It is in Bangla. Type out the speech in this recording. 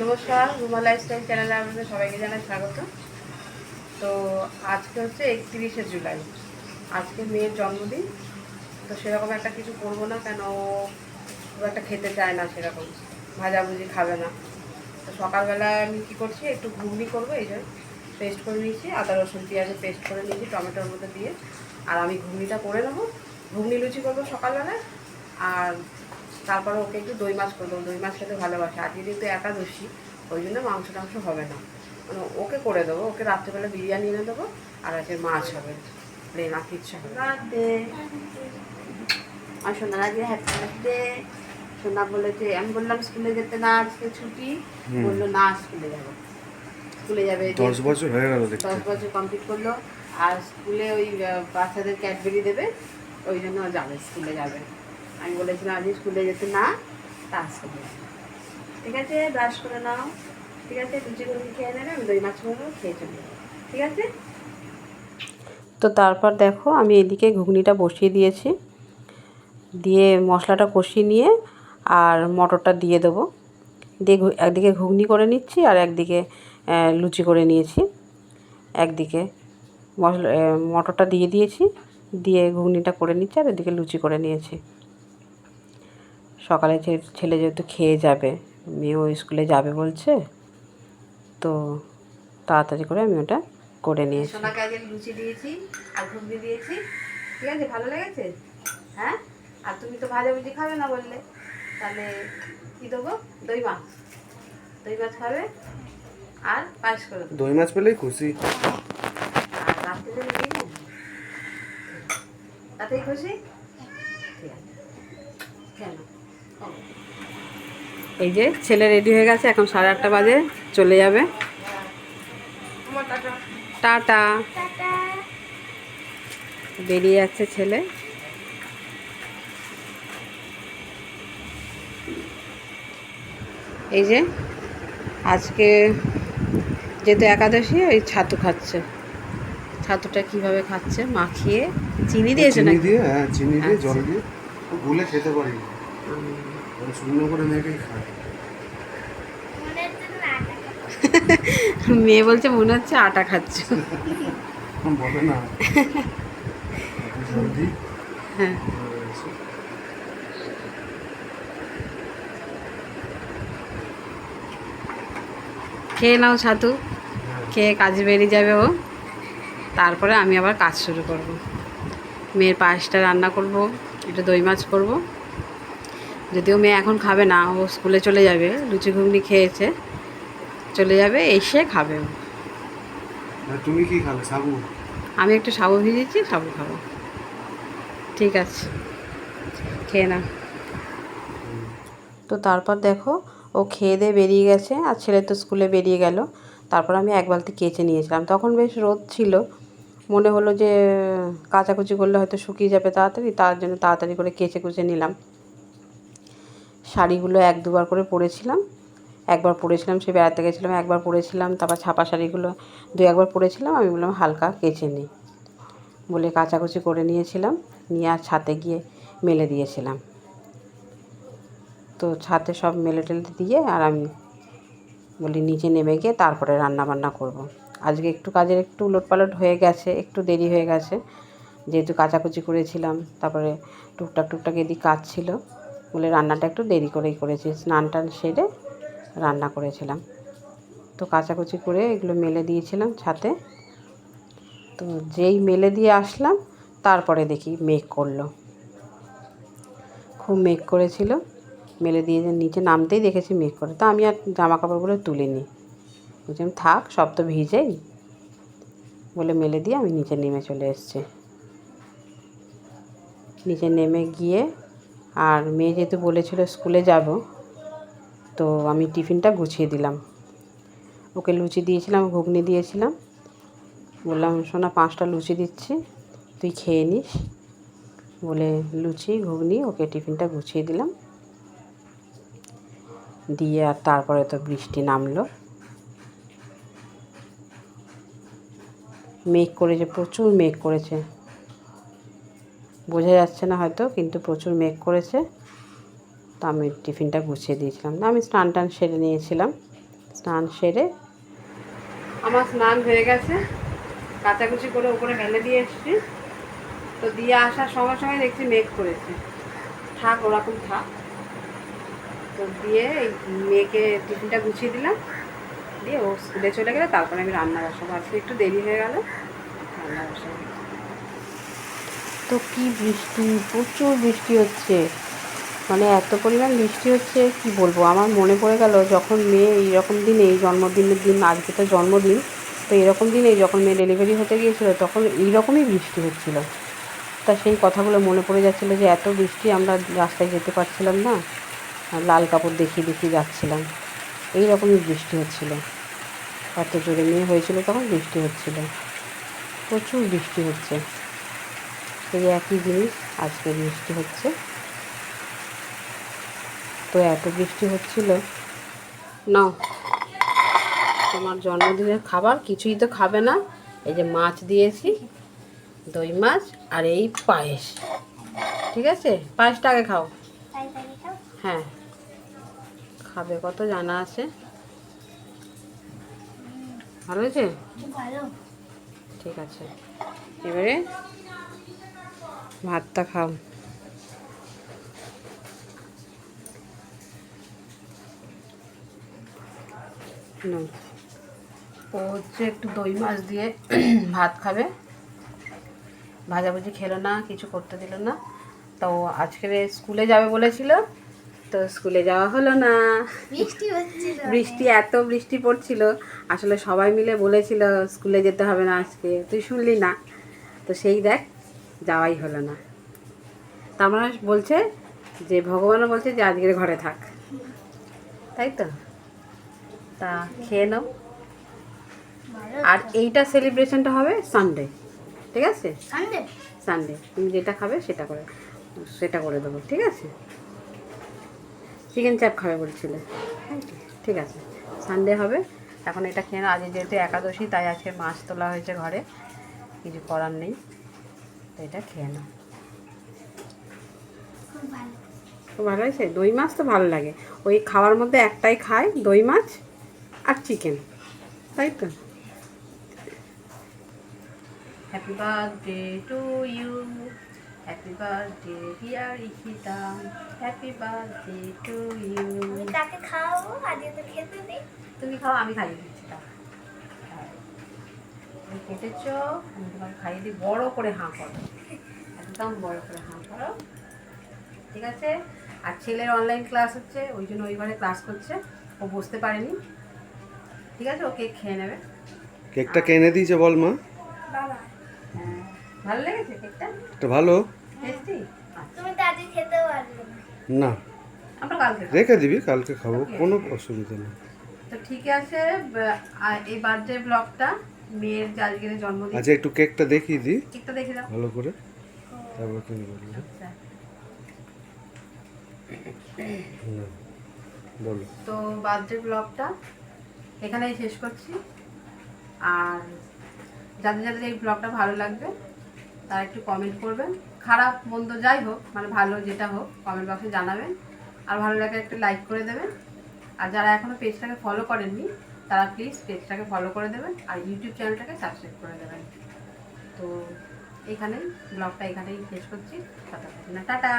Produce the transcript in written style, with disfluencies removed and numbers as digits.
নমস্কার, রুমা লাইফস্টাইল চ্যানেলে আপনাদের সবাইকে জানাই স্বাগত। তো আজকে হচ্ছে 31শে জুলাই, আজকে মেয়ের জন্মদিন। তো সেরকম একটা কিছু করবো না, কেন খুব একটা খেতে চায় না, সেরকম ভাজাভুজি খাবে না। তো সকালবেলা আমি কী করছি, একটু ঘুগনি করবো, এই জন্য পেস্ট করে নিয়েছি, আদা রসুন পেঁয়াজে পেস্ট করে নিয়েছি টমেটোর মধ্যে দিয়ে। আর আমি ঘুগনিটা করে নেবো, ঘুগনি লুচি করবো সকালবেলায়। আর তারপরে ওকে একটু দই মাছ করে দেবো, দই মাছ খেতে ভালোবাসে। আজকে যেহেতু একাদশী, ওই জন্য মাংস টাংস হবে না, মানে ওকে করে দেবো। ওকে রাত্রেবেলা বিরিয়ানি এনে দেবো, আর আজকে মাছ হবে, প্লেন আর কিচ্ছু হবে। বার্থডে আর সোনার আজকে হ্যাপি বার্থডে। সোনা বলেছে, আমি বললাম স্কুলে যেতে না, আজকে ছুটি। বললো না, স্কুলে যাবো, স্কুলে যাবে। 10 বছর হয়ে গেল, 10 বছর কমপ্লিট করলো। আর স্কুলে ওই বাচ্চাদের ক্যাডবেরি দেবে, ওই জন্য যাবে, স্কুলে যাবে। আমি বলেছিলাম আজকে স্কুলে যেতে না, তা স্কুলে যাবে। ঠিক আছে, ব্রাশ করে নাও। ঠিক আছে, লুচি করে খেয়ে নেবে, আমি দই মাছ করে খেয়ে চলে যাবো। ঠিক আছে। তো তারপর দেখো, আমি এদিকে ঘুগনিটা বসিয়ে দিয়েছি, দিয়ে মশলাটা কষিয়ে নিয়ে আর মটরটা দিয়ে দেবো। দিয়ে একদিকে ঘুগনি করে নিচ্ছি, আর একদিকে লুচি করে নিয়েছি। একদিকে মটরটা দিয়ে দিয়েছি, দিয়ে ঘুগনিটা করে নিচ্ছি, আর এদিকে লুচি করে নিয়েছি। সকালে ছেলে যেহেতু খেয়ে যাবে, মেয়েও স্কুলে যাবে বলছে, তো তাড়াতাড়ি করে আমি ওটা করে নিয়েছি। সোনাকে আগে লুচি দিয়েছি আর ঘুগনি দিয়েছি। ঠিক আছে, ভালো লেগেছে? হ্যাঁ। আর তুমি তো ভাজাভুজি খাবে না বললে, তাহলে কী দেবো? দই মাছ, দই মাছ খাবে আর পায়েস করে দেবো। দই মাছ পেলেই খুশি। আর রাত্রিতে নিয়ে যাবো, তাতেই খুশি। ঠিক আছে, কেন? এই যে ছেলে রেডি হয়ে গেছে, এখন 8:30 বাজে, চলে যাবে। টাটা। বেরিয়ে যাচ্ছে ছেলে। এই যে আজকে যেহেতু একাদশী, ওই ছাতু খাচ্ছে। ছাতুটা কিভাবে খাচ্ছে, মাখিয়ে চিনি দিয়েছে না? চিনি দিয়ে, হ্যাঁ চিনি দিয়ে আচ্ছা। জল দিয়ে গুলে খেতে পারি না, শুকনো করে মেয়েকেই খায়। মেয়ে বলছে মনে হচ্ছে আটা খাচ্ছ। বলে না জলদি। হ্যাঁ, খেয়ে নাও ছাতু, খেয়ে কাজে বেরিয়ে যাবে ও। তারপরে আমি আবার কাজ শুরু করব। মেয়ের পায়েসটা রান্না করব, একটু দই মাছ করব। যদিও মেয়ে এখন খাবে না, ও স্কুলে চলে যাবে, লুচি ঘুগনি খেয়েছে, চলে যাবে, এসে খাবে ও। তুমি কি খাবে? সাবু? আমি একটু সাবু ভিজেছি, সাবু খাবো। ঠিক আছে, খেয়ে না। তো তারপর দেখো, ও খেয়ে দিয়ে বেরিয়ে গেছে, আর ছেলে তো স্কুলে বেরিয়ে গেল। তারপর আমি এক বালতি কেচে নিয়েছিলাম, তখন বেশ রোদ ছিল, মনে হলো যে কাচাকুচি করলে হয়তো শুকিয়ে যাবে তাড়াতাড়ি, তার জন্য তাড়াতাড়ি করে কেচে কুচে নিলাম। শাড়িগুলো 1-2বার করে পরেছিলাম। একবার পরেছিলাম, সে বেড়াতে গেছিলাম, একবার পরেছিলাম, তারপর ছাপা শাড়িগুলো 2-1বার পরেছিলাম। আমি বললাম হালকা কেচে নিই বলে কাচাকুচি করে নিয়েছিলাম, নিয়ে আর ছাদে গিয়ে মেলে দিয়েছিলাম। তো ছাদে সব মেলে টেলে দিয়ে, আর আমি বলি নিচে নেমে গিয়ে তারপরে রান্না বান্না করব। আজকে একটু কাজের একটু উলটপালট হয়ে গেছে, একটু দেরি হয়ে গেছে, যেহেতু কাচাকুচি করেছিলাম, তারপরে টুকটাক এদিকে কাজ ছিল বলে রান্নাটা একটু দেরি করেই করেছি। স্নান টান সেরে রান্না করেছিলাম। তো কাচাকুচি করে এগুলো মেলে দিয়েছিলাম ছাদে। তো যেই মেলে দিয়ে আসলাম, তারপরে দেখি মেঘ করলো, খুব মেঘ করেছিল। মেলে দিয়ে যে নিচে নামতেই দেখেছি মেঘ করে, তা আমি আর জামা কাপড়গুলো তুলিনি, বুঝলাম থাক, সব তো ভিজেই বলে মেলে দিয়ে আমি নিচে নেমে চলে এসেছি। নিচে নেমে গিয়ে, আর মেয়ে যেহেতু বলেছিল স্কুলে যাব, তো আমি টিফিনটা গুছিয়ে দিলাম। ওকে লুচি দিয়েছিলাম, ঘুগনি দিয়েছিলাম, বললাম শোনা 5টা লুচি দিচ্ছি, তুই খেয়ে নিস বলে লুচি ঘুগনি ওকে টিফিনটা গুছিয়ে দিলাম। দিয়ে আর তারপরে তো বৃষ্টি নামলো, মেঘ করেছে, প্রচুর মেঘ করেছে, বোঝা যাচ্ছে না হয়তো, কিন্তু প্রচুর মেঘ করেছে। তো আমি টিফিনটা গুছিয়ে দিয়েছিলাম, আমি স্নান টান সেরে নিয়েছিলাম, স্নান সেরে আমার স্নান হয়ে গেছে, কাচাকুচি করে উপরে মেলে দিয়ে এসেছি। তো দিয়ে আসার সঙ্গে সঙ্গে দেখছি মেঘ করেছে, থাক ওরকম থাক। তো দিয়ে এই মেয়েকে টিফিনটা গুছিয়ে দিলাম, দিয়ে ও স্কুলে চলে গেলে তারপরে আমি রান্না বসাবো। আজকে একটু দেরি হয়ে গেল, রান্না বসাবো। তো কি বৃষ্টি, প্রচুর বৃষ্টি হচ্ছে, মানে এত পরিমাণ বৃষ্টি হচ্ছে কি বলবো। আমার মনে পড়ে গেল যখন মেয়ে এইরকম দিনে, এই জন্মদিনের দিন, আজকে তো জন্মদিন, তো এরকম দিনে যখন মেয়ে ডেলিভারি হতে গিয়েছিলো তখন এইরকমই বৃষ্টি হচ্ছিলো। তা সেই কথাগুলো মনে পড়ে যাচ্ছিলো যে এত বৃষ্টি আমরা রাস্তায় যেতে পারছিলাম না, লাল কাপড় দেখিয়ে দেখিয়ে যাচ্ছিলাম, এই রকমই বৃষ্টি হচ্ছিলো। এত জোরে মেয়ে হয়েছিল তখন বৃষ্টি হচ্ছিলো, প্রচুর বৃষ্টি হচ্ছে। এই একই জিনিস আজকে বৃষ্টি হচ্ছে। তো এত বৃষ্টি হচ্ছিল, নাও তোমার জন্মদিনের খাবার কিছুই তো খাবে না। এই যে মাছ দিয়েছি, দই মাছ, আর এই পায়েস, ঠিক আছে? পায়েসটা আগে খাও। হ্যাঁ খাবে, কত জানা আছে। ভালো হয়েছে? ঠিক আছে, এবারে ভাতটা খাও। ও হচ্ছে একটু দই মাছ দিয়ে ভাত খাবে, ভাজাভুজি খেলো না, কিছু করতে দিল না। তো আজকে স্কুলে যাবে বলেছিল, তো স্কুলে যাওয়া হলো না। বৃষ্টি, এত বৃষ্টি পড়ছিল, আসলে সবাই মিলে বলেছিল স্কুলে যেতে হবে না আজকে, তুই শুনলি না। তো সেই দেখ, যাওয়াই হলো না। তার মানে বলছে যে ভগবানও বলছে যে আজকের ঘরে থাক, তাই তো। তা খেয়ে নাও। আর এইটা সেলিব্রেশনটা হবে সানডে, ঠিক আছে? সানডে তুমি যেটা খাবে সেটা করে দেবো, ঠিক আছে? চিকেন চাপ খাবে বলছিলে, ঠিক আছে, সানডে হবে। এখন এটা খেয়ে নাও। আজ যেহেতু একাদশী তাই আজকে মাছ তোলা হয়েছে ঘরে, কিছু করার নেই, তো এটা খেয়ে নাও। খুব ভালো হয়েছে, দই মাছ তো ভালো লাগে। ওই খাওয়ার মধ্যে একটাই খায়, দই মাছ আর চিকেন, তাই তো। Happy birthday to you, happy birthday dear Ishita, happy birthday to you. তাকে খাওয়াবো, আজকে তো খেতে দিই। তুমি খাও, আমি খাইয়ে দিচ্ছি। তুমি কেটেছো, আমি তোমাকে খাইয়ে দিই। বড় করে হাঁ করো, একদম বড় করে হাঁ করো, ঠিক আছে? আর ছেলের অনলাইন ক্লাস হচ্ছে, ওই জন্য ওই ঘরে ক্লাস করছে, ও বুঝতে পারেনি, ঠিক আছে? ও কেক খেয়ে নেবে। কেকটা কেনে দিয়েছে বল মা? বাবা, হ্যাঁ, ভালো লেগেছে কেকটা? এটা ভালো টেস্টি। তুমি তো আজকে খেতে পারবে না। না, আমরা কালকে খাবো। রেখে দিবি, কালকে খাবো, কোনো অসুবিধা নেই। তো ঠিক আছে, এই বার্থডে ব্লগটা মেয়ের যে আজকের জন্মদিন, আচ্ছা একটু কেকটা দেখিয়ে দিই কেকটা দেখে দাও। ভালো করে, তারপর তুমি বলবে। আচ্ছা, বলো। তো বার্থডে ব্লগটা এখানেই শেষ করছি। আর যাদের যাদের এই ব্লগটা ভালো লাগবে তারা একটু কমেন্ট করবেন, খারাপ মন্দ যাই হোক, মানে ভালো যেটা হোক কমেন্ট বক্সে জানাবেন। আর ভালো লাগে একটু লাইক করে দেবেন। আর যারা এখনও পেজটাকে ফলো করেননি তারা প্লিজ পেজটাকে ফলো করে দেবেন, আর ইউটিউব চ্যানেলটাকে সাবস্ক্রাইব করে দেবেন। তো এখানেই ব্লগটা এখানেই শেষ করছি। টাটা।